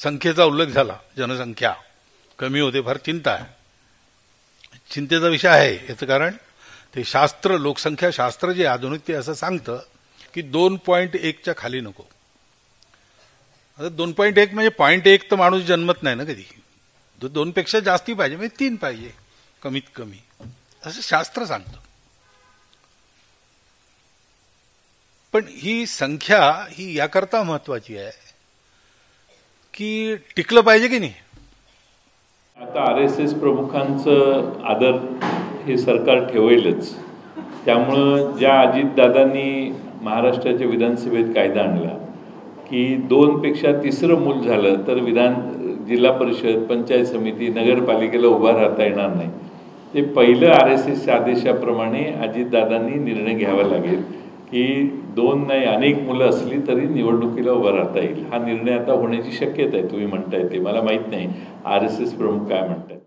संख्येचा उल्लेख झाला, जनसंख्या कमी होते, फार चिंता आहे. चिंतेचा विषय आहे. याचं कारण ते शास्त्र, लोकसंख्या शास्त्र जे आधुनिक ते असं सांगतं की 2.1च्या खाली नको. आता 2.1 म्हणजे 0.1 तर माणूस जन्मत नाही ना कधी. 2पेक्षा जास्ती पाहिजे, म्हणजे 3 पाहिजे कमीत कमी, असं शास्त्र सांगतं. पण ही संख्या ही याकरता महत्वाची आहे की टिकलं पाहिजे की नाही. आता RSS प्रमुखांचं आदर हे सरकार ठेवेलच. त्यामुळं ज्या अजितदादांनी महाराष्ट्राच्या विधानसभेत कायदा आणला की 2पेक्षा तिसरं मूल झालं तर जिल्हा परिषद, पंचायत समिती, नगरपालिकेला उभा राहता येणार नाही. ते पहिलं RSSच्या आदेशाप्रमाणे अजितदादांनी निर्णय घ्यावा लागेल की 2 नाही अनेक मुलं असली तरी निवडणुकीला उभं राहता येईल. हा निर्णय आता होण्याची शक्यता आहे. तुम्ही म्हणताय ते मला माहीत नाही RSS प्रमुख काय म्हणतात.